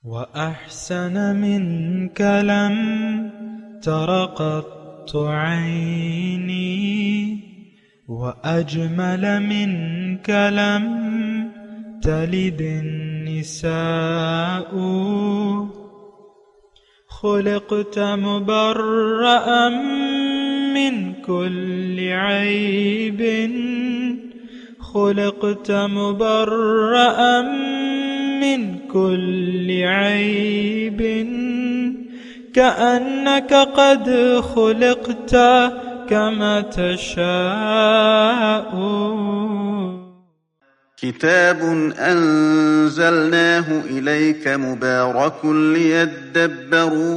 وأحسن منك لم تر قط عيني وأجمل منك لم تلد النساء خلقت مبرأ من كل عيب خلقت مبرأ من كل عيب كأنك قد خلقت كما تشاء. كتاب أنزلناه إليك مبارك ليدبروا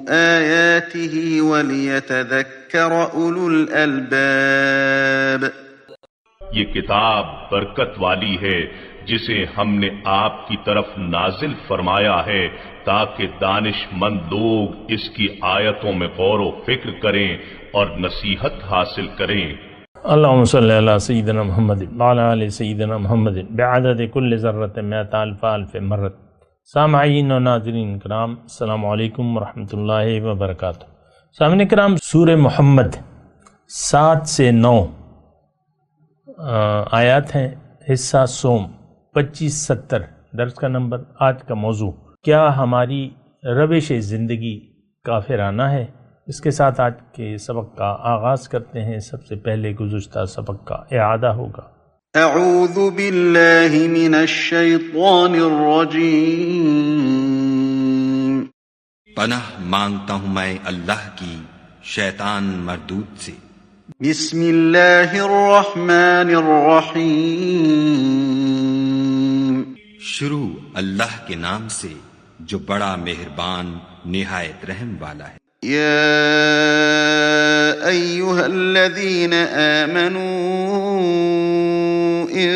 آياته وليتذكر أولو الألباب. یہ کتاب برکت والی ہے جسے ہم نے آپ کی طرف نازل فرمایا ہے تاکہ دانش مند لوگ اس کی آیتوں میں غور و فکر کریں اور نصیحت حاصل کریں. اللہم صلی علی سیدنا محمد وعلی آل سیدنا محمد بعدد کل ذرۃ مئۃ الف الف مرت. سامعین و ناظرین کرام، السلام علیکم ورحمۃ اللہ وبرکاتہ. سامعین کرام، سورہ محمد 7 سے 9 آیات ہیں، حصہ سوم 2570. درس کا نمبر، آج کا موضوع کیا ہماری روش زندگی کافرانہ ہے. اس کے ساتھ آج کے سبق کا آغاز کرتے ہیں. سب سے پہلے گزشتہ سبق کا اعادہ ہوگا. اعوذ باللہ من الشیطان الرجیم. پناہ مانگتا ہوں میں اللہ کی شیطان مردود سے. بسم اللہ الرحمن الرحیم. شروع اللہ کے نام سے جو بڑا مہربان نہایت رحم والا ہے. یا ایہا الذین آمنوا ان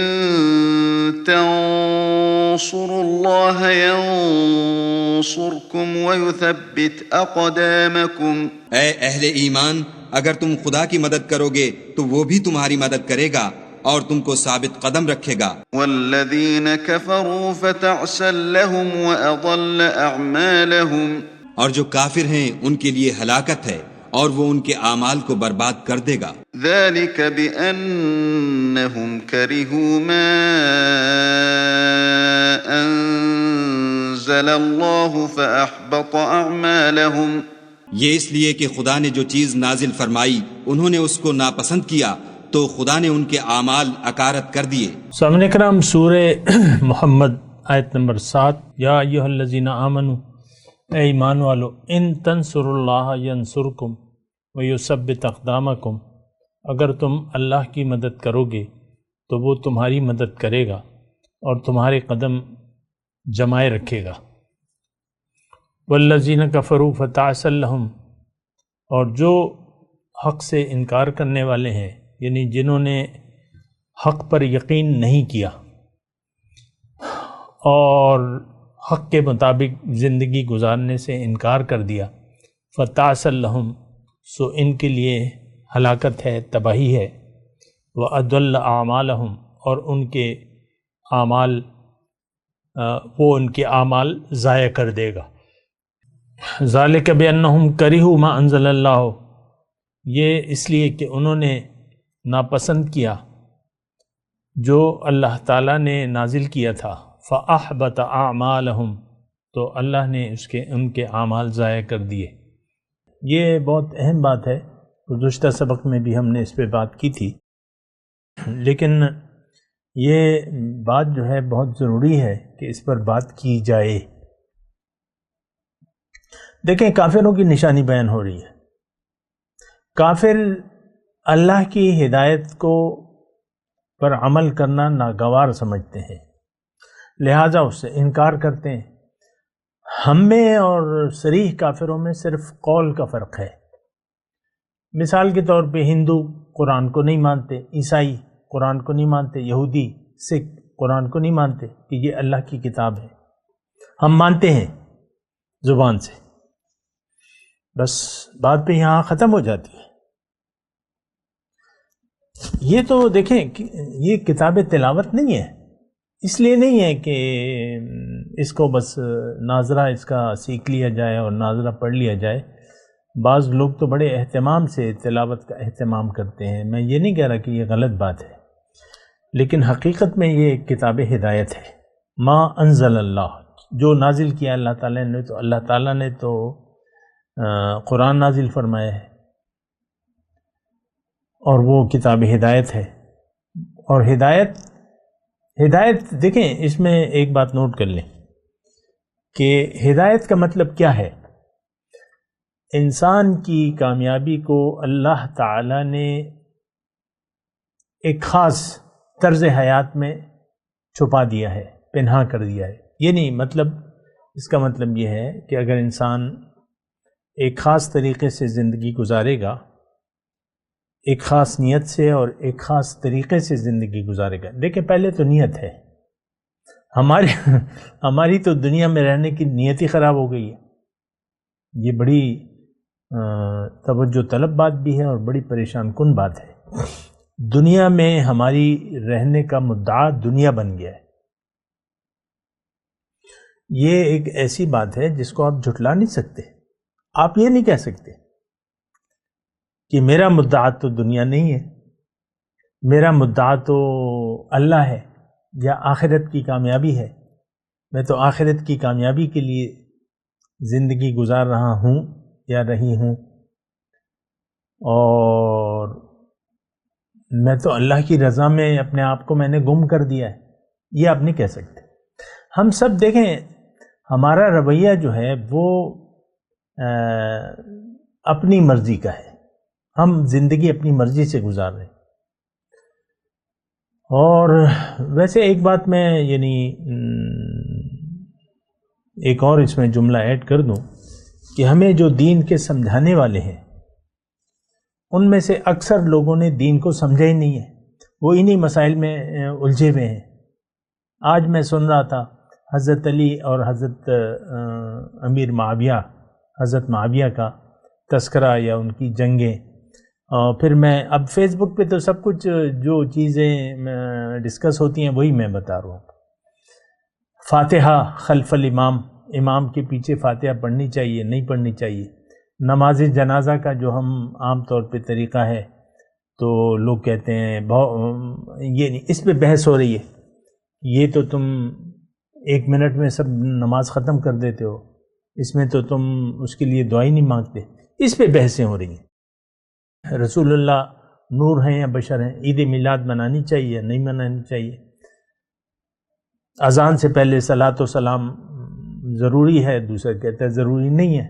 تنصروا اللہ ینصرکم ویثبت اقدامکم. اے اہل ایمان، اگر تم خدا کی مدد کرو گے تو وہ بھی تمہاری مدد کرے گا اور تم کو ثابت قدم رکھے گا. والذین کفروا فتعسا لهم واضل اعمالهم. اور جو کافر ہیں ان کے لیے ہلاکت ہے اور وہ ان کے اعمال کو برباد کر دے گا. ذلك بأنهم كرهوا ما أنزل الله فأحبط أعمالهم. یہ اس لیے کہ خدا نے جو چیز نازل فرمائی انہوں نے اس کو ناپسند کیا تو خدا نے ان کے اعمال اکارت کر دیے. سامعین کرام، سورہ محمد آیت نمبر 7. یا ایھا الذین آمنوا، اے ایمان والو، ان تنصروا اللہ ینصرکم ویثبت اقدامکم. اگر تم اللہ کی مدد کرو گے تو وہ تمہاری مدد کرے گا اور تمہارے قدم جمائے رکھے گا. والذین کفروا فتعسا لهم. اور جو حق سے انکار کرنے والے ہیں، یعنی جنہوں نے حق پر یقین نہیں کیا اور حق کے مطابق زندگی گزارنے سے انکار کر دیا، فتعسا لهم، سو ان کے لیے ہلاکت ہے، تباہی ہے. وَأَضَلَّ أَعْمَالَهُمْ، اور ان کے اعمال وہ ان کے اعمال ضائع کر دے گا. ذَلِكَ بِأَنَّهُمْ كَرِهُوا مَا أَنزَلَ اللَّهُ، یہ اس لیے کہ انہوں نے ناپسند کیا جو اللہ تعالیٰ نے نازل کیا تھا. فَأَحْبَطَ أَعْمَالَهُمْ، تو اللہ نے ان کے اعمال ضائع کر دیے. یہ بہت اہم بات ہے، گزشتہ سبق میں بھی ہم نے اس پہ بات کی تھی، لیکن یہ بات جو ہے بہت ضروری ہے کہ اس پر بات کی جائے. دیکھیں، کافروں کی نشانی بیان ہو رہی ہے. کافر اللہ کی ہدایت پر عمل کرنا ناگوار سمجھتے ہیں، لہٰذا اس سے انکار کرتے ہیں. ہم میں اور صریح کافروں میں صرف قول کا فرق ہے. مثال کے طور پہ ہندو قرآن کو نہیں مانتے، عیسائی قرآن کو نہیں مانتے، یہودی سکھ قرآن کو نہیں مانتے کہ یہ اللہ کی کتاب ہے. ہم مانتے ہیں زبان سے، بس بات پہ یہاں ختم ہو جاتی ہے. یہ تو دیکھیں، یہ کتاب تلاوت نہیں ہے، اس لیے نہیں ہے کہ اس کو بس ناظرہ اس کا سیکھ لیا جائے اور ناظرہ پڑھ لیا جائے. بعض لوگ تو بڑے اہتمام سے تلاوت کا اہتمام کرتے ہیں. میں یہ نہیں کہہ رہا کہ یہ غلط بات ہے، لیکن حقیقت میں یہ ایک کتاب ہدایت ہے. ما انزل اللہ، جو نازل کیا اللہ تعالیٰ نے، تو اللہ تعالیٰ نے تو قرآن نازل فرمایا ہے، اور وہ کتاب ہدایت ہے. اور ہدایت دیکھیں، اس میں ایک بات نوٹ کر لیں کہ ہدایت کا مطلب کیا ہے. انسان کی کامیابی کو اللہ تعالیٰ نے ایک خاص طرز حیات میں چھپا دیا ہے، پنہا کر دیا ہے. یہ نہیں مطلب، اس کا مطلب یہ ہے کہ اگر انسان ایک خاص طریقے سے زندگی گزارے گا، ایک خاص نیت سے اور ایک خاص طریقے سے زندگی گزارے گا. دیکھیں، پہلے تو نیت ہے. ہماری تو دنیا میں رہنے کی نیت ہی خراب ہو گئی ہے. یہ بڑی توجہ طلب بات بھی ہے اور بڑی پریشان کن بات ہے. دنیا میں ہماری رہنے کا مدعا دنیا بن گیا ہے. یہ ایک ایسی بات ہے جس کو آپ جھٹلا نہیں سکتے. آپ یہ نہیں کہہ سکتے کہ میرا مدعا تو دنیا نہیں ہے، میرا مدعا تو اللہ ہے یا آخرت کی کامیابی ہے. میں تو آخرت کی کامیابی کے لیے زندگی گزار رہا ہوں یا رہی ہوں، اور میں تو اللہ کی رضا میں اپنے آپ کو میں نے گم کر دیا ہے. یہ آپ نہیں کہہ سکتے. ہم سب دیکھیں، ہمارا رویہ جو ہے وہ اپنی مرضی کا ہے. ہم زندگی اپنی مرضی سے گزار رہے ہیں. اور ویسے ایک بات میں یعنی ایک اور اس میں جملہ ایڈ کر دوں کہ ہمیں جو دین کے سمجھانے والے ہیں ان میں سے اکثر لوگوں نے دین کو سمجھا ہی نہیں ہے. وہ انہی مسائل میں الجھے ہوئے ہیں. آج میں سن رہا تھا حضرت علی اور حضرت امیر معاویہ، حضرت معاویہ کا تذکرہ یا ان کی جنگیں. پھر میں اب فیس بک پہ تو سب کچھ جو چیزیں ڈسکس ہوتی ہیں وہی میں بتا رہا ہوں. فاتحہ خلف الامام، امام کے پیچھے فاتحہ پڑھنی چاہیے نہیں پڑھنی چاہیے. نماز جنازہ کا جو ہم عام طور پہ طریقہ ہے تو لوگ کہتے ہیں یہ نہیں، اس پہ بحث ہو رہی ہے. یہ تو تم 1 منٹ میں سب نماز ختم کر دیتے ہو، اس میں تو تم اس کے لیے دعا ہی نہیں مانگتے. اس پہ بحثیں ہو رہی ہیں. رسول اللہ نور ہیں یا بشر ہیں؟ عید میلاد منانی چاہیے یا نہیں منانی چاہیے؟ اذان سے پہلے صلاۃ و سلام ضروری ہے، دوسرا کہتا ہے ضروری نہیں ہے.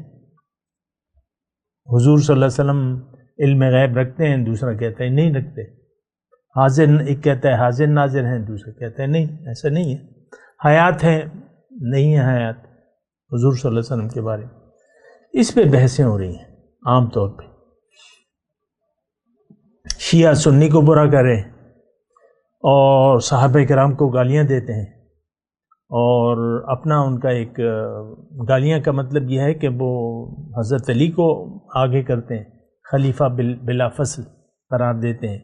حضور صلی اللہ علیہ وسلم علم غیب رکھتے ہیں، دوسرا کہتا ہے نہیں رکھتے. حاضر، ایک کہتا ہے حاضر ناظر ہیں، دوسرا کہتا ہے نہیں، ایسا نہیں ہے. حیات ہے، نہیں ہے حیات حضور صلی اللہ علیہ وسلم کے بارے میں. اس پہ بحثیں ہو رہی ہیں عام طور پہ. شیعہ سنی کو برا کر رہے ہیں اور صحابہ کرام کو گالیاں دیتے ہیں، اور اپنا ان کا ایک گالیاں کا مطلب یہ ہے کہ وہ حضرت علی کو آگے کرتے ہیں، خلیفہ بلا فصل قرار دیتے ہیں.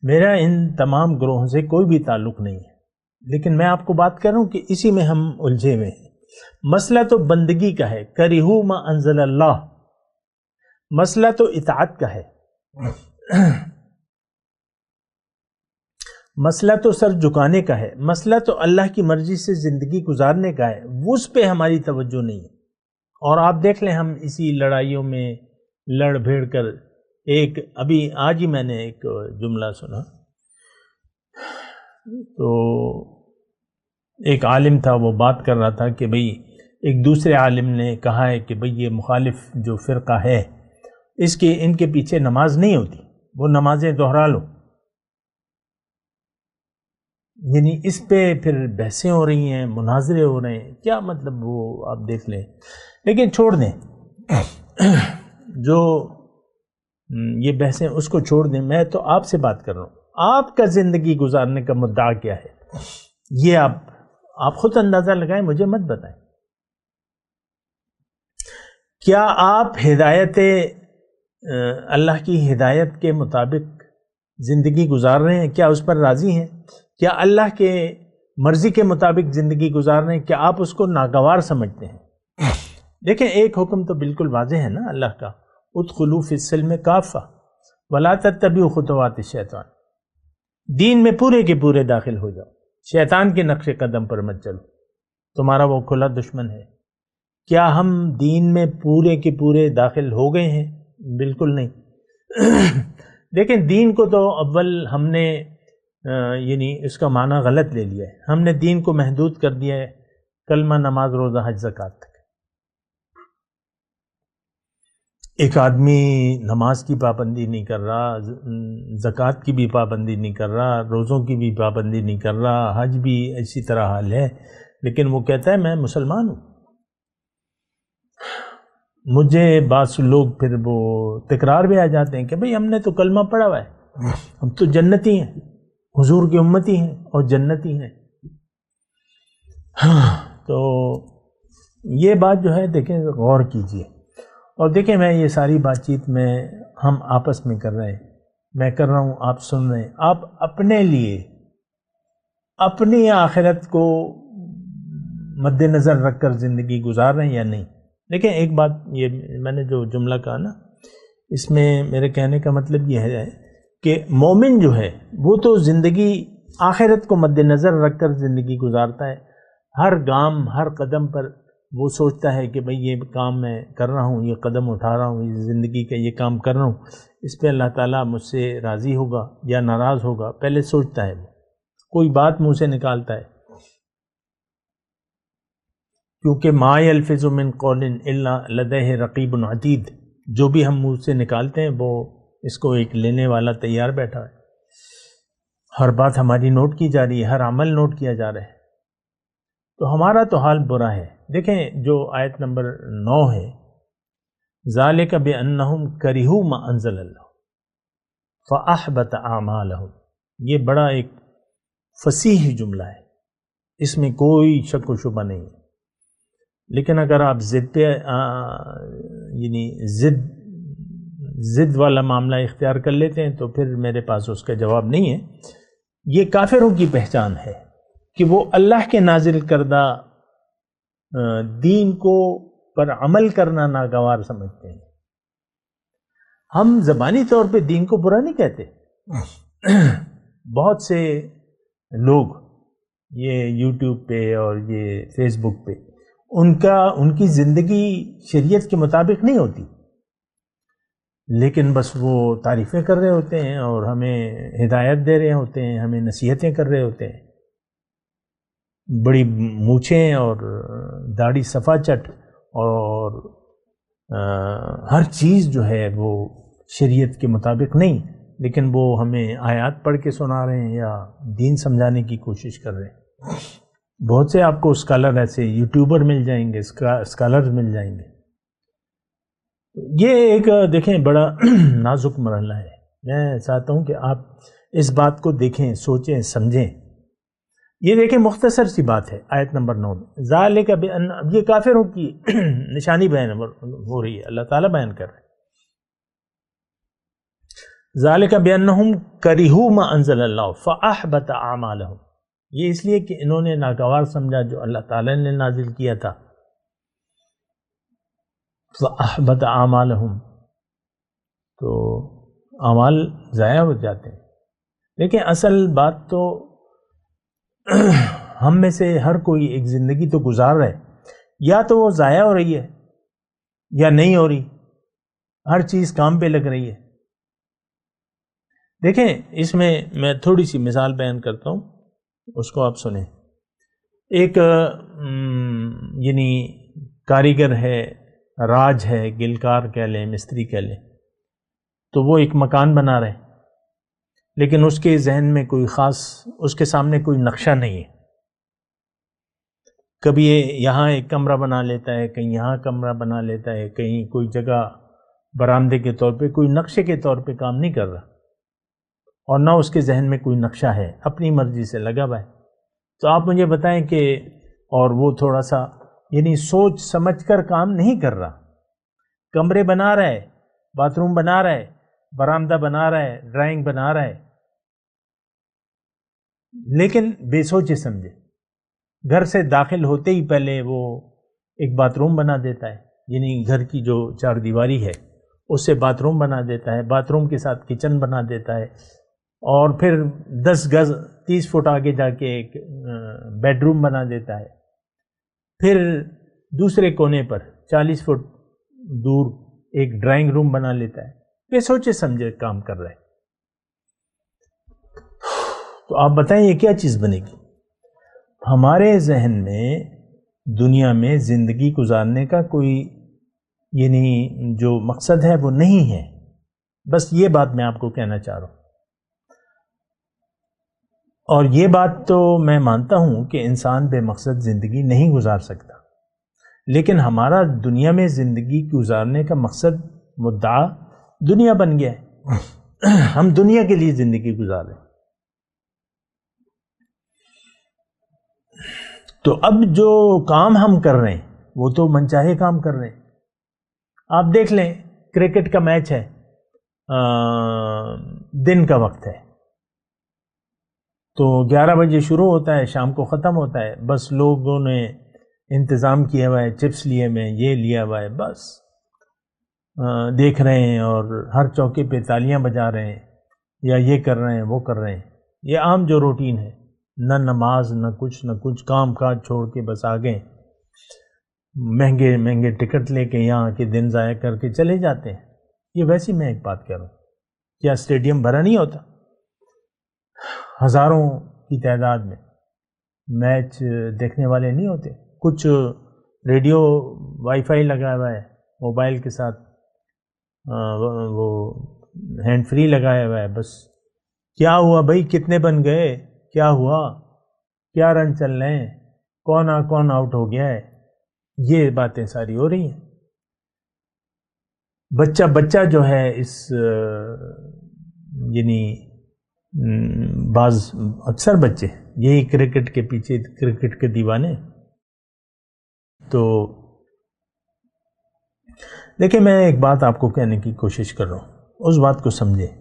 میرا ان تمام گروہوں سے کوئی بھی تعلق نہیں ہے، لیکن میں آپ کو بات کر رہا ہوں کہ اسی میں ہم الجھے ہوئے ہیں. مسئلہ تو بندگی کا ہے، کرہو ما انزل اللہ. مسئلہ تو اطاعت کا ہے، مسئلہ تو سر جھکانے کا ہے، مسئلہ تو اللہ کی مرضی سے زندگی گزارنے کا ہے. اس پہ ہماری توجہ نہیں ہے. اور آپ دیکھ لیں، ہم اسی لڑائیوں میں لڑ بھیڑ کر ایک ابھی آج ہی میں نے ایک جملہ سنا، تو ایک عالم تھا، وہ بات کر رہا تھا کہ بھئی ایک دوسرے عالم نے کہا ہے کہ بھئی یہ مخالف جو فرقہ ہے اس کے ان کے پیچھے نماز نہیں ہوتی، وہ نمازیں دہرا لو. یعنی اس پہ پھر بحثیں ہو رہی ہیں، مناظرے ہو رہے ہیں. کیا مطلب وہ آپ دیکھ لیں. لیکن چھوڑ دیں، جو یہ بحثیں اس کو چھوڑ دیں. میں تو آپ سے بات کر رہا ہوں، آپ کا زندگی گزارنے کا مدعا کیا ہے، یہ آپ خود اندازہ لگائیں، مجھے مت بتائیں. کیا آپ ہدایت اللہ کی ہدایت کے مطابق زندگی گزار رہے ہیں؟ کیا اس پر راضی ہیں؟ کیا اللہ کے مرضی کے مطابق زندگی گزار رہے ہیں، کیا آپ اس کو ناگوار سمجھتے ہیں؟ دیکھیں ایک حکم تو بالکل واضح ہے نا اللہ کا، ادخلوا فی السلم کافہ ولا تتبعوا خطوات الشیطان، دین میں پورے کے پورے داخل ہو جاؤ، شیطان کے نقش قدم پر مت چلو، تمہارا وہ کھلا دشمن ہے۔ کیا ہم دین میں پورے کے پورے داخل ہو گئے ہیں؟ بالکل نہیں۔ دیکھیں دین کو تو اول ہم نے یعنی اس کا معنی غلط لے لیا ہے، ہم نے دین کو محدود کر دیا ہے کلمہ، نماز، روزہ، حج، زکوٰۃ تک۔ ایک آدمی نماز کی پابندی نہیں کر رہا، زکوٰۃ کی بھی پابندی نہیں کر رہا، روزوں کی بھی پابندی نہیں کر رہا، حج بھی اسی طرح حال ہے، لیکن وہ کہتا ہے میں مسلمان ہوں۔ مجھے بعض لوگ پھر وہ تکرار بھی آ جاتے ہیں کہ بھئی ہم نے تو کلمہ پڑھا ہوا ہے، ہم تو جنتی ہیں، حضور کی امتی ہیں اور جنتی ہیں۔ تو یہ بات جو ہے دیکھیں غور کیجئے، اور دیکھیں میں یہ ساری بات چیت میں ہم آپس میں کر رہے ہیں، میں کر رہا ہوں، آپ سن رہے ہیں، آپ اپنے لیے اپنی آخرت کو مد نظر رکھ کر زندگی گزار رہے ہیں یا نہیں؟ دیکھیں ایک بات، یہ میں نے جو جملہ کہا نا، اس میں میرے کہنے کا مطلب یہ ہے کہ مومن جو ہے وہ تو زندگی آخرت کو مد نظر رکھ کر زندگی گزارتا ہے، ہر گام ہر قدم پر وہ سوچتا ہے کہ بھئی یہ کام میں کر رہا ہوں، یہ قدم اٹھا رہا ہوں، یہ زندگی کا یہ کام کر رہا ہوں، اس پہ اللہ تعالیٰ مجھ سے راضی ہوگا یا ناراض ہوگا، پہلے سوچتا ہے، وہ کوئی بات منہ سے نکالتا ہے، کیونکہ ما یلفظ من قول الا لدیہ رقیب عتید، جو بھی ہم منہ سے نکالتے ہیں وہ اس کو ایک لینے والا تیار بیٹھا ہے، ہر بات ہماری نوٹ کی جا رہی ہے، ہر عمل نوٹ کیا جا رہا ہے، تو ہمارا تو حال برا ہے۔ دیکھیں جو آیت نمبر 9 ہے، ذالک بانہم کرہوا ما انزل اللہ فاحبط اعمالہم، یہ بڑا ایک فصیح جملہ ہے، اس میں کوئی شک و شبہ نہیں ہے، لیکن اگر آپ ضد پہ یعنی ضد والا معاملہ اختیار کر لیتے ہیں تو پھر میرے پاس اس کا جواب نہیں ہے۔ یہ کافروں کی پہچان ہے کہ وہ اللہ کے نازل کردہ دین کو پر عمل کرنا ناگوار سمجھتے ہیں۔ ہم زبانی طور پہ دین کو برا نہیں کہتے، بہت سے لوگ یہ یوٹیوب پہ اور یہ فیس بک پہ ان کی زندگی شریعت کے مطابق نہیں ہوتی، لیکن بس وہ تعریفیں کر رہے ہوتے ہیں اور ہمیں ہدایت دے رہے ہوتے ہیں، ہمیں نصیحتیں کر رہے ہوتے ہیں، بڑی مونچھیں اور داڑھی صفا چٹ، اور ہر چیز جو ہے وہ شریعت کے مطابق نہیں، لیکن وہ ہمیں آیات پڑھ کے سنا رہے ہیں یا دین سمجھانے کی کوشش کر رہے ہیں۔ بہت سے آپ کو اسکالر ایسے یوٹیوبر مل جائیں گے، اسکالر مل جائیں گے۔ یہ ایک دیکھیں بڑا نازک مرحلہ ہے، میں چاہتا ہوں کہ آپ اس بات کو دیکھیں، سوچیں، سمجھیں۔ یہ دیکھیں مختصر سی بات ہے آیت نمبر 9 میں، ذالک بان، یہ کافروں کی نشانی بیان ہو رہی ہے، اللہ تعالیٰ بیان کر رہے ہیں، ذالک بانہم کرہوا ما انزل اللہ فاحبط اعمالہم، یہ اس لیے کہ انہوں نے ناگوار سمجھا جو اللہ تعالیٰ نے نازل کیا تھا، فاحبط اعمالہم، تو اعمال ضائع ہو جاتے ہیں۔ لیکن اصل بات تو ہم میں سے ہر کوئی ایک زندگی تو گزار رہا ہے، یا تو وہ ضائع ہو رہی ہے یا نہیں ہو رہی، ہر چیز کام پہ لگ رہی ہے۔ دیکھیں اس میں میں تھوڑی سی مثال بیان کرتا ہوں، اس کو آپ سنیں۔ ایک یعنی کاریگر ہے، راج ہے، گلکار کہہ لیں، مستری کہہ لیں، تو وہ ایک مکان بنا رہے ہیں، لیکن اس کے ذہن میں کوئی خاص، اس کے سامنے کوئی نقشہ نہیں ہے، کبھی یہاں ایک کمرہ بنا لیتا ہے، کہیں یہاں کمرہ بنا لیتا ہے، کہیں کوئی جگہ برآمدے کے طور پہ، کوئی نقشے کے طور پہ کام نہیں کر رہا، اور نہ اس کے ذہن میں کوئی نقشہ ہے، اپنی مرضی سے لگا ہوا ہے۔ تو آپ مجھے بتائیں کہ، اور وہ تھوڑا سا یعنی سوچ سمجھ کر کام نہیں کر رہا، کمرے بنا رہا ہے، باتھ روم بنا رہا ہے، برآمدہ بنا رہا ہے، ڈرائنگ بنا رہا ہے، لیکن بے سوچے سمجھے، گھر سے داخل ہوتے ہی پہلے وہ ایک باتھ روم بنا دیتا ہے، یعنی گھر کی جو چار دیواری ہے اس سے باتھ روم بنا دیتا ہے، باتھ روم کے ساتھ کچن بنا دیتا ہے، اور پھر 10 گز 30 فٹ آگے جا کے ایک بیڈ روم بنا دیتا ہے، پھر دوسرے کونے پر 40 فٹ دور ایک ڈرائنگ روم بنا لیتا ہے۔ یہ سوچے سمجھے کام کر رہے ہیں، تو آپ بتائیں یہ کیا چیز بنے گی؟ ہمارے ذہن میں دنیا میں زندگی گزارنے کا کوئی یعنی جو مقصد ہے وہ نہیں ہے، بس یہ بات میں آپ کو کہنا چاہ رہا ہوں، اور یہ بات تو میں مانتا ہوں کہ انسان بے مقصد زندگی نہیں گزار سکتا، لیکن ہمارا دنیا میں زندگی گزارنے کا مقصد مدعا دنیا بن گیا ہے، ہم دنیا کے لیے زندگی گزار رہے ہیں۔ تو اب جو کام ہم کر رہے ہیں وہ تو منچاہے کام کر رہے ہیں۔ آپ دیکھ لیں کرکٹ کا میچ ہے، دن کا وقت ہے، تو 11 بجے شروع ہوتا ہے، شام کو ختم ہوتا ہے، بس لوگوں نے انتظام کیا ہوا ہے، چپس لیے ہوئے ہیں، یہ لیا ہوا ہے، بس دیکھ رہے ہیں اور ہر چوکے پہ تالیاں بجا رہے ہیں یا یہ کر رہے ہیں وہ کر رہے ہیں۔ یہ عام جو روٹین ہے، نہ نماز نہ کچھ کام کاج چھوڑ کے بس آگے مہنگے مہنگے ٹکٹ لے کے یہاں کے دن ضائع کر کے چلے جاتے ہیں۔ یہ ویسی میں ایک بات کہہ رہا ہوں، کیا اسٹیڈیم بھرا نہیں ہوتا؟ ہزاروں کی تعداد میں میچ دیکھنے والے نہیں ہوتے؟ کچھ ریڈیو وائی فائی لگا ہوا ہے، موبائل کے ساتھ وہ ہینڈ فری لگایا ہوا ہے، بس کیا ہوا بھائی، کتنے بن گئے، کیا ہوا، کیا رن چل رہے ہیں، کون آؤٹ ہو گیا ہے، یہ باتیں ساری ہو رہی ہیں۔ بچہ جو ہے اس یعنی بعض اکثر بچے یہی کرکٹ کے پیچھے، کرکٹ کے دیوانے۔ تو دیکھیں میں ایک بات آپ کو کہنے کی کوشش کر رہا ہوں، اس بات کو سمجھیں۔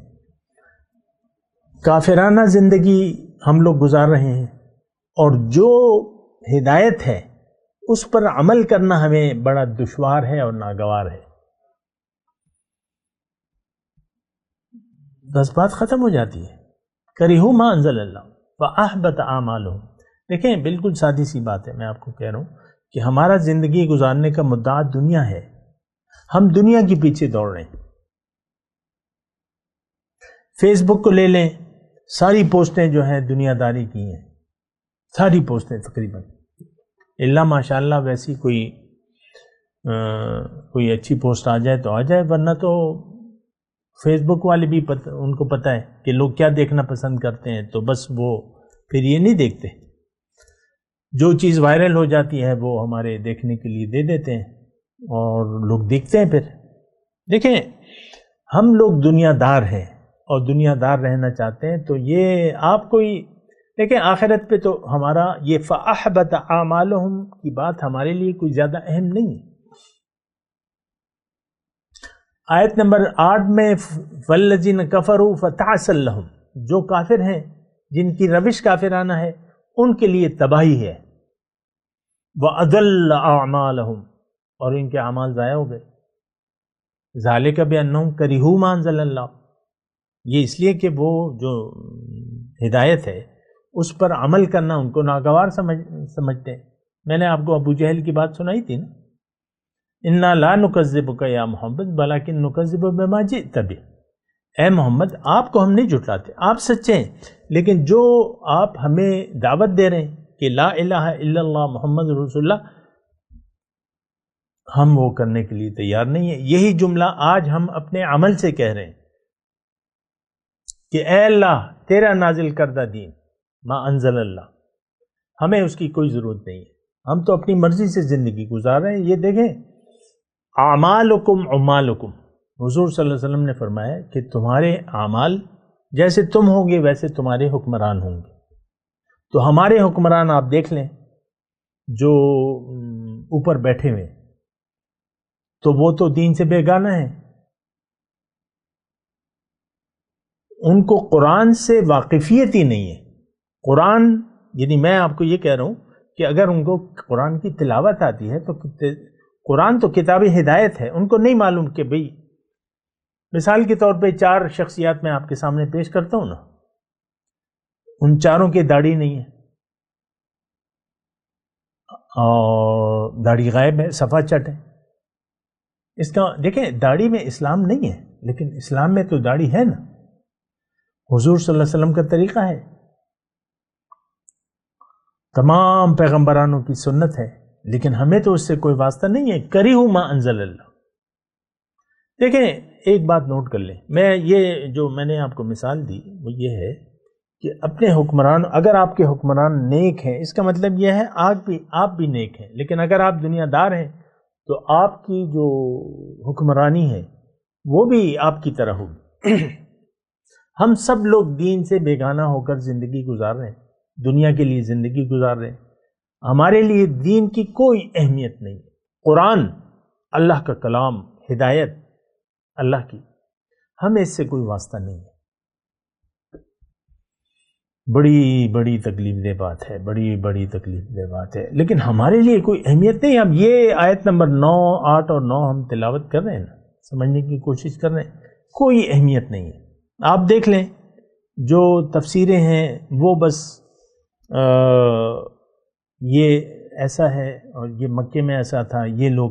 کافرانہ زندگی ہم لوگ گزار رہے ہیں، اور جو ہدایت ہے اس پر عمل کرنا ہمیں بڑا دشوار ہے اور ناگوار ہے۔ بس بات ختم ہو جاتی ہے، کریہو ما انزل اللہ فاحبط اعمالہم۔ دیکھیں بالکل سادی سی بات ہے، میں آپ کو کہہ رہا ہوں کہ ہمارا زندگی گزارنے کا مدعا دنیا ہے، ہم دنیا کے پیچھے دوڑ رہے ہیں۔ فیس بک کو لے لیں، ساری پوسٹیں جو ہیں دنیا داری کی ہیں، ساری پوسٹیں تقریباً، اللہ ماشاءاللہ ویسی کوئی اچھی پوسٹ آ جائے تو آ جائے، ورنہ تو فیس بک والے بھی ان کو پتہ ہے کہ لوگ کیا دیکھنا پسند کرتے ہیں، تو بس وہ پھر یہ نہیں دیکھتے، جو چیز وائرل ہو جاتی ہے وہ ہمارے دیکھنے کے لیے دے دیتے ہیں اور لوگ دیکھتے ہیں۔ پھر دیکھیں ہم لوگ دنیا دار ہیں اور دنیا دار رہنا چاہتے ہیں، تو یہ آپ کوئی دیکھیں آخرت پہ تو ہمارا یہ فَأَحْبَطَ أَعْمَالُهُمْ کی بات ہمارے لیے کوئی زیادہ اہم نہیں ہے۔ آیت نمبر 8 میں وَالَّذِينَ كَفَرُوا فَتَعْسًا لَهُمْ، جو کافر ہیں، جن کی روش کافرانہ ہے، ان کے لیے تباہی ہے۔ وَأَضَلَّ أَعْمَالَهُمْ، اور ان کے اعمال ضائع ہو گئے۔ ذَلِكَ بِأَنَّهُمْ كَرِهُوا مَا أَنزَلَ اللَّهُ، یہ اس لیے کہ وہ جو ہدایت ہے اس پر عمل کرنا ان کو ناگوار سمجھتے ہیں۔ میں نے آپ کو ابو جہل کی بات سنائی تھی نا، اِنَّا لَا نُكَذِّبُكَ يَا مُحَمَّدْ وَلَكِنْ نُكَذِّبُ بِمَا جِئْتَ بِهِ، اے محمد آپ کو ہم نہیں جھٹلاتے، آپ سچے ہیں، لیکن جو آپ ہمیں دعوت دے رہے ہیں کہ لا الہ الا اللہ محمد رسول اللہ، ہم وہ کرنے کے لیے تیار نہیں ہیں۔ یہی جملہ آج ہم اپنے عمل سے کہہ رہے ہیں کہ اے اللہ تیرا نازل کردہ دین ما انزل اللہ، ہمیں اس کی کوئی ضرورت نہیں ہے، ہم تو اپنی مرضی سے زندگی گزار رہے ہیں۔ یہ دیکھیں اعمالکم عمالکم، حضور صلی اللہ علیہ وسلم نے فرمایا کہ تمہارے اعمال جیسے تم ہوں گے ویسے تمہارے حکمران ہوں گے۔ تو ہمارے حکمران آپ دیکھ لیں جو اوپر بیٹھے ہوئے، تو وہ تو دین سے بیگانہ ہیں، ان کو قرآن سے واقفیت ہی نہیں ہے۔ قرآن یعنی میں آپ کو یہ کہہ رہا ہوں کہ اگر ان کو قرآن کی تلاوت آتی ہے تو قرآن تو کتاب ہدایت ہے، ان کو نہیں معلوم کہ بھئی مثال کے طور پہ 4 شخصیات میں آپ کے سامنے پیش کرتا ہوں نا، ان چاروں کی داڑھی نہیں ہے اور داڑھی غائب ہے، صفا چٹ ہے. اس کا دیکھیں داڑھی میں اسلام نہیں ہے، لیکن اسلام میں تو داڑھی ہے نا، حضور صلی اللہ علیہ وسلم کا طریقہ ہے، تمام پیغمبرانوں کی سنت ہے، لیکن ہمیں تو اس سے کوئی واسطہ نہیں ہے. کریہ ما انزل اللہ. دیکھیں ایک بات نوٹ کر لیں، میں یہ جو میں نے آپ کو مثال دی وہ یہ ہے کہ اپنے حکمران، اگر آپ کے حکمران نیک ہیں اس کا مطلب یہ ہے آپ بھی نیک ہیں، لیکن اگر آپ دنیا دار ہیں تو آپ کی جو حکمرانی ہے وہ بھی آپ کی طرح ہوگی. ہم سب لوگ دین سے بیگانہ ہو کر زندگی گزار رہے ہیں، دنیا کے لیے زندگی گزار رہے ہیں، ہمارے لیے دین کی کوئی اہمیت نہیں. قرآن اللہ کا کلام، ہدایت اللہ کی، ہمیں اس سے کوئی واسطہ نہیں ہے. بڑی بڑی تکلیف دہ بات ہے، بڑی بڑی تکلیف دہ بات ہے، لیکن ہمارے لیے کوئی اہمیت نہیں. اب یہ آیت نمبر 9، 8 اور 9 ہم تلاوت کر رہے ہیں نا، سمجھنے کی کوشش کر رہے ہیں، کوئی اہمیت نہیں ہے. آپ دیکھ لیں جو تفسیریں ہیں وہ بس یہ ایسا ہے اور یہ مکے میں ایسا تھا، یہ لوگ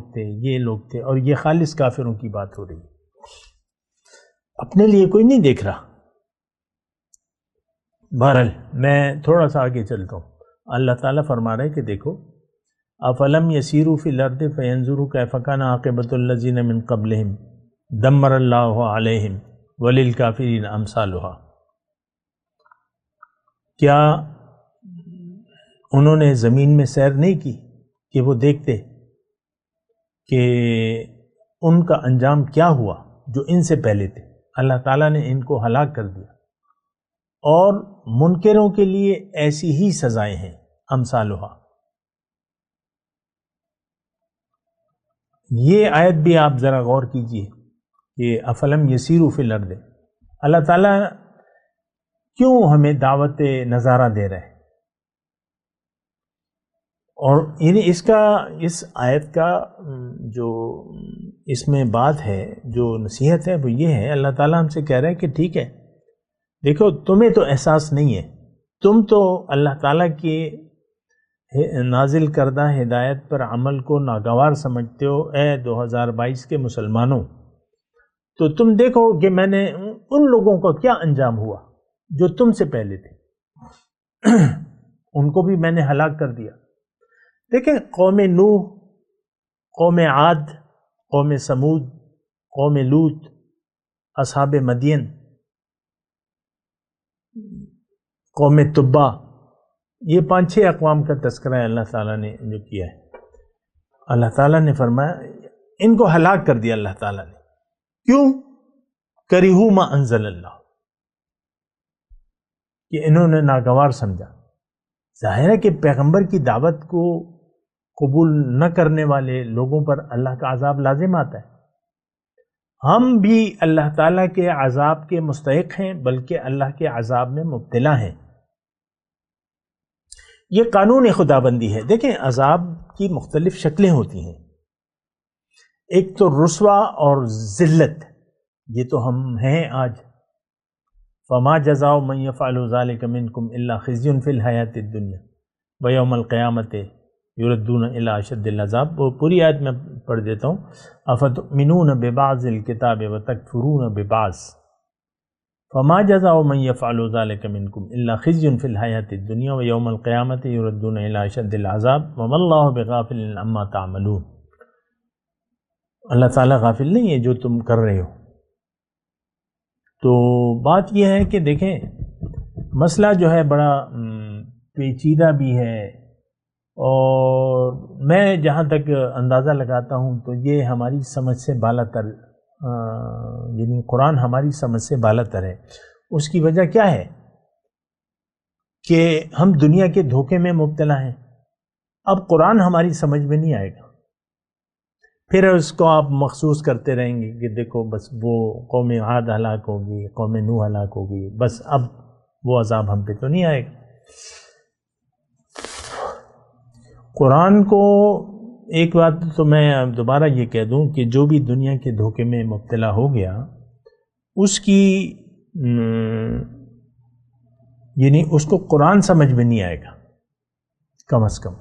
تھے اور یہ خالص کافروں کی بات ہو رہی ہے، اپنے لیے کوئی نہیں دیکھ رہا. بہرحال میں تھوڑا سا آگے چلتا ہوں. اللہ تعالیٰ فرما رہے کہ دیکھو افلم یسیروا فی الارض فینظروا کیف کان عاقبۃ الذین من قبلہم دمر اللہ علیہم وللکافرین امثالها. کیا انہوں نے زمین میں سیر نہیں کی کہ وہ دیکھتے کہ ان کا انجام کیا ہوا جو ان سے پہلے تھے؟ اللہ تعالیٰ نے ان کو ہلاک کر دیا، اور منکروں کے لیے ایسی ہی سزائیں ہیں امثالها. یہ آیت بھی آپ ذرا غور کیجئے کہ افلم یسیروا فی الارض، اللہ تعالیٰ کیوں ہمیں دعوت نظارہ دے رہے ہیں؟ اور یعنی اس آیت کا جو اس میں بات ہے، جو نصیحت ہے وہ یہ ہے، اللہ تعالیٰ ہم سے کہہ رہا ہے کہ ٹھیک ہے، دیکھو تمہیں تو احساس نہیں ہے، تم تو اللہ تعالیٰ کی نازل کردہ ہدایت پر عمل کو ناگوار سمجھتے ہو. اے 2022 کے مسلمانوں، تو تم دیکھو کہ میں نے ان لوگوں کا کیا انجام ہوا جو تم سے پہلے تھے، ان کو بھی میں نے ہلاک کر دیا. دیکھیں قوم نوح، قوم عاد، قوم سمود، قوم لوط، اصحاب مدین، قوم تبا، یہ 5-6 اقوام کا تذکرہ ہے اللہ تعالیٰ نے جو کیا ہے. اللہ تعالیٰ نے فرمایا ان کو ہلاک کر دیا اللہ تعالیٰ نے. کیوں؟ کریہ ما انزل اللہ، کہ انہوں نے ناگوار سمجھا. ظاہر ہے کہ پیغمبر کی دعوت کو قبول نہ کرنے والے لوگوں پر اللہ کا عذاب لازم آتا ہے. ہم بھی اللہ تعالیٰ کے عذاب کے مستحق ہیں، بلکہ اللہ کے عذاب میں مبتلا ہیں. یہ قانون خدا بندی ہے. دیکھیں عذاب کی مختلف شکلیں ہوتی ہیں. ایک تو رسوا اور ذلت، یہ تو ہم ہیں آج. فما جزاء من يفعل ذلك منكم الا خزي في الحیاۃ الدنیا ویوم القیامۃ یردون الی اشد العذاب. وہ پوری آیت میں پڑھ دیتا ہوں. افتؤمنون ببعض الکتاب وتکفرون ببعض فما جزاء من يفعل ذلك منكم الا خزي في الحیاۃ الدنیا ویوم القیامۃ یردون الی اشد العذاب وما اللہ بغافل عما تعملون. اللہ تعالیٰ غافل نہیں ہے جو تم کر رہے ہو. تو بات یہ ہے کہ دیکھیں مسئلہ جو ہے بڑا پیچیدہ بھی ہے، اور میں جہاں تک اندازہ لگاتا ہوں تو یہ ہماری سمجھ سے بالا تر، یعنی قرآن ہماری سمجھ سے بالا تر ہے. اس کی وجہ کیا ہے کہ ہم دنیا کے دھوکے میں مبتلا ہیں. اب قرآن ہماری سمجھ میں نہیں آئے گا، پھر اس کو آپ مخصوص کرتے رہیں گے کہ دیکھو بس وہ قوم عاد ہلاک ہوگی، قوم نوح ہلاک ہوگی، بس اب وہ عذاب ہم پہ تو نہیں آئے گا. قرآن کو ایک بات تو میں دوبارہ یہ کہہ دوں کہ جو بھی دنیا کے دھوکے میں مبتلا ہو گیا اس کی یعنی اس کو قرآن سمجھ میں نہیں آئے گا کم از کم.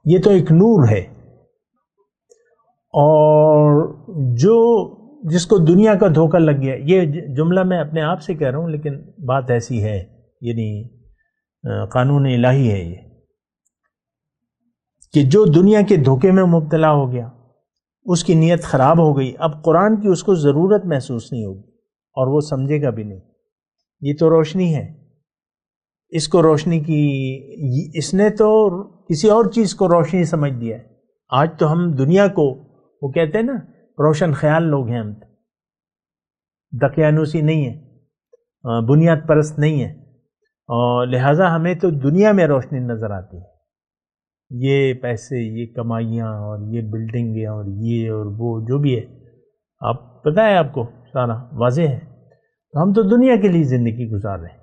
یہ تو ایک نور ہے، اور جس کو دنیا کا دھوکہ لگ گیا، یہ جملہ میں اپنے آپ سے کہہ رہا ہوں لیکن بات ایسی ہے، یعنی قانون الہی ہے یہ، کہ جو دنیا کے دھوکے میں مبتلا ہو گیا اس کی نیت خراب ہو گئی، اب قرآن کی اس کو ضرورت محسوس نہیں ہوگی اور وہ سمجھے گا بھی نہیں. یہ تو روشنی ہے، اس کو روشنی کی، اس نے تو کسی اور چیز کو روشنی سمجھ دیا ہے. آج تو ہم دنیا کو، وہ کہتے ہیں نا روشن خیال لوگ ہیں، ہم دقیانوسی نہیں ہے، بنیاد پرست نہیں ہے، اور لہٰذا ہمیں تو دنیا میں روشنی نظر آتی ہے. یہ پیسے، یہ کمائیاں، اور یہ بلڈنگیں، اور یہ اور وہ جو بھی ہے، آپ پتہ ہے، آپ کو سارا واضح ہے. تو ہم تو دنیا کے لیے زندگی گزار رہے ہیں،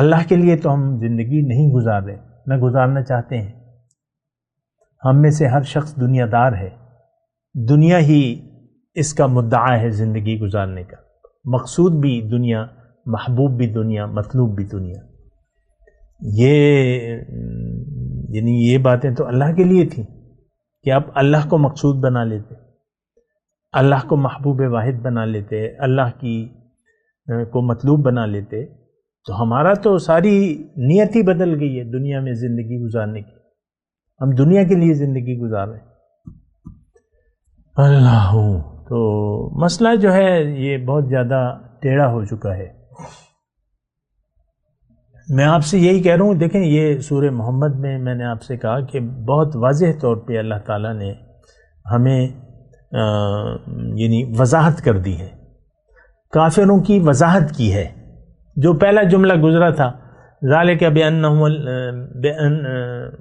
اللہ کے لیے تو ہم زندگی نہیں گزار رہے، نہ گزارنا چاہتے ہیں. ہم میں سے ہر شخص دنیا دار ہے، دنیا ہی اس کا مدعا ہے زندگی گزارنے کا، مقصود بھی دنیا، محبوب بھی دنیا، مطلوب بھی دنیا. یعنی یہ باتیں تو اللہ کے لیے تھیں کہ آپ اللہ کو مقصود بنا لیتے، اللہ کو محبوب واحد بنا لیتے، اللہ کی کو مطلوب بنا لیتے، تو ہمارا تو ساری نیت ہی بدل گئی ہے دنیا میں زندگی گزارنے کی. ہم دنیا کے لیے زندگی گزار رہے ہیں. اللہ، تو مسئلہ جو ہے یہ بہت زیادہ ٹیڑھا ہو چکا ہے. میں آپ سے یہی کہہ رہا ہوں، دیکھیں یہ سورہ محمد میں نے آپ سے کہا کہ بہت واضح طور پہ اللہ تعالیٰ نے ہمیں یعنی وضاحت کر دی ہے، کافروں کی وضاحت کی ہے. جو پہلا جملہ گزرا تھا، ذالک بأنہم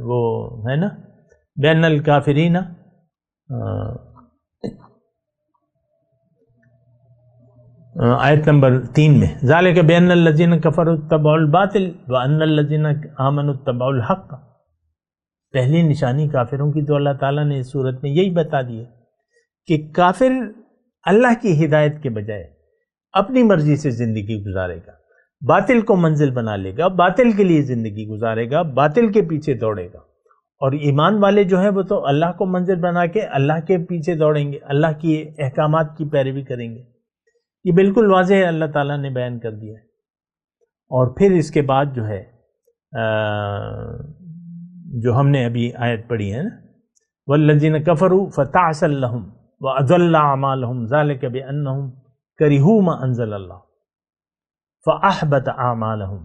وہ ہے نا، بأن الکافرین، آیت نمبر 3 میں، ذالک بأن الذین کفروا اتبعوا الباطل وأن الذین آمنوا اتبعوا الحق. پہلی نشانی کافروں کی تو اللہ تعالیٰ نے اس صورت میں یہی بتا دی ہے کہ کافر اللہ کی ہدایت کے بجائے اپنی مرضی سے زندگی گزارے گا، باطل کو منزل بنا لے گا، باطل کے لیے زندگی گزارے گا، باطل کے پیچھے دوڑے گا. اور ایمان والے جو ہیں وہ تو اللہ کو منزل بنا کے اللہ کے پیچھے دوڑیں گے، اللہ کی احکامات کی پیروی کریں گے. یہ بالکل واضح ہے، اللہ تعالیٰ نے بیان کر دیا ہے. اور پھر اس کے بعد جو ہے جو ہم نے ابھی آیت پڑھی ہے نا، والذین کفروا فتعسا لہم واضل اعمالہم ذالک بانہم کرہوا ما انزل اللہ فاحبط اعمالہم.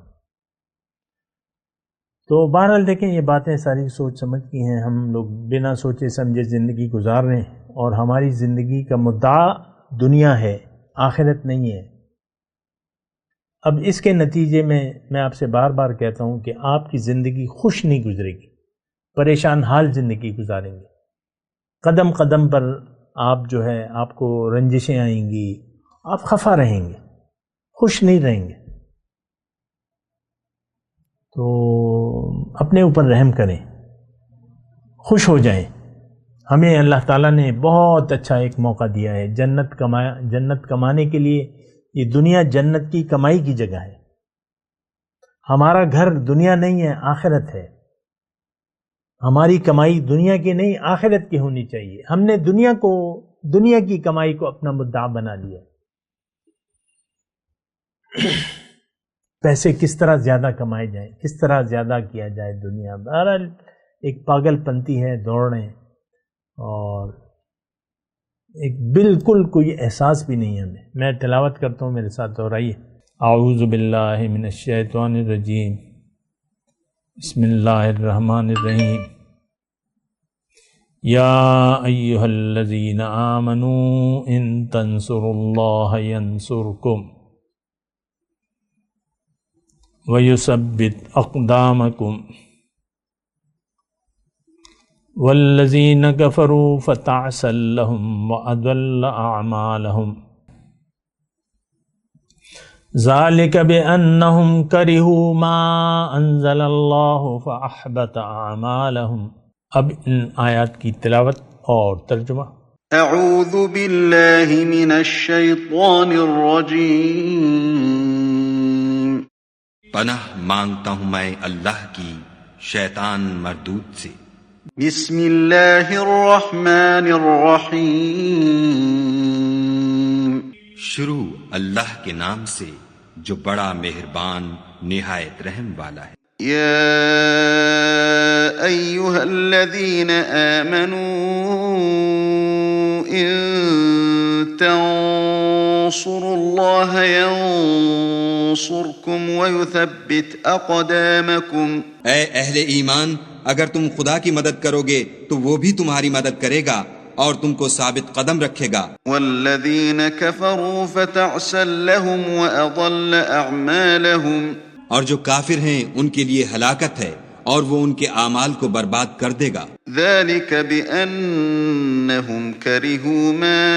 تو بہرحال دیکھیں یہ باتیں ساری سوچ سمجھ کی ہیں، ہم لوگ بنا سوچے سمجھے زندگی گزار رہے ہیں، اور ہماری زندگی کا مدعا دنیا ہے، آخرت نہیں ہے. اب اس کے نتیجے میں آپ سے بار بار کہتا ہوں کہ آپ کی زندگی خوش نہیں گزرے گی، پریشان حال زندگی گزاریں گے. قدم قدم پر آپ جو ہے آپ کو رنجشیں آئیں گی، آپ خفا رہیں گے، خوش نہیں رہیں گے. تو اپنے اوپر رحم کریں، خوش ہو جائیں. ہمیں اللہ تعالیٰ نے بہت اچھا ایک موقع دیا ہے، جنت کمانے کے لیے. یہ دنیا جنت کی کمائی کی جگہ ہے. ہمارا گھر دنیا نہیں ہے، آخرت ہے. ہماری کمائی دنیا کی نہیں، آخرت کی ہونی چاہیے. ہم نے دنیا کی کمائی کو اپنا مدعا بنا لیا. پیسے کس طرح زیادہ کمائے جائیں، کس طرح زیادہ کیا جائے دنیا. بہرحال ایک پاگل پنتی ہے، دوڑ رہے ہیں، اور ایک بالکل کوئی احساس بھی نہیں ہے ہمیں. میں تلاوت کرتا ہوں، میرے ساتھ دہرائیے. اعوذ باللہ من الشیطان الرجیم، بسم اللہ الرحمن الرحیم. یا ایہا الذین آمنوا ان تنصروا اللہ ینصرکم وَيُثَبِّتْ أَقْدَامَكُمْ وَالَّذِينَ كَفَرُوا فَتَعْسًا لَهُمْ وَأَضَلَّ أَعْمَالَهُمْ. ذالک بأنہم کرہوا ما انزل اللہ فأحبط اعمالہم۔ اب ان آیات کی تلاوت اور ترجمہ۔ اعوذ باللہ من الشیطان الرجیم۔ پناہ مانگتا ہوں میں اللہ کی شیطان مردود سے۔ بسم اللہ الرحمن الرحیم۔ شروع اللہ کے نام سے جو بڑا مہربان نہایت رحم والا ہے۔ یا ایہا الذین آمنوا ان تنصروا اللہ ینصرکم ویثبت اقدامکم۔ اے اہل ایمان، اگر تم خدا کی مدد کرو گے تو وہ بھی تمہاری مدد کرے گا اور تم کو ثابت قدم رکھے گا۔ والذین کفروا فتعسا لهم واضل اعمالهم۔ اور جو کافر ہیں ان کے لیے ہلاکت ہے اور وہ ان کے اعمال کو برباد کر دے گا۔ ذلك بأنهم كرهوا ما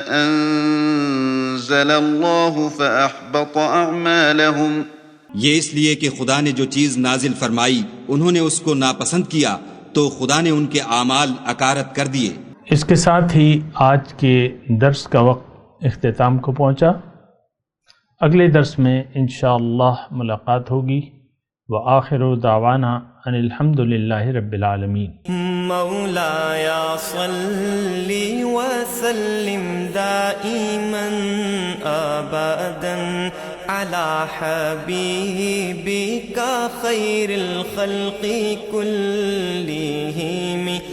أنزل الله فأحبط أعمالهم۔ یہ اس لیے کہ خدا نے جو چیز نازل فرمائی انہوں نے اس کو ناپسند کیا تو خدا نے ان کے اعمال اکارت کر دیے۔ اس کے ساتھ ہی آج کے درس کا وقت اختتام کو پہنچا۔ اگلے درس میں انشاءاللہ ملاقات ہوگی۔ وآخر دعوانا ان الحمد للہ رب العالمین۔ مولاي صل وسلم دائما ابدا على حبيبك خير الخلق كلهم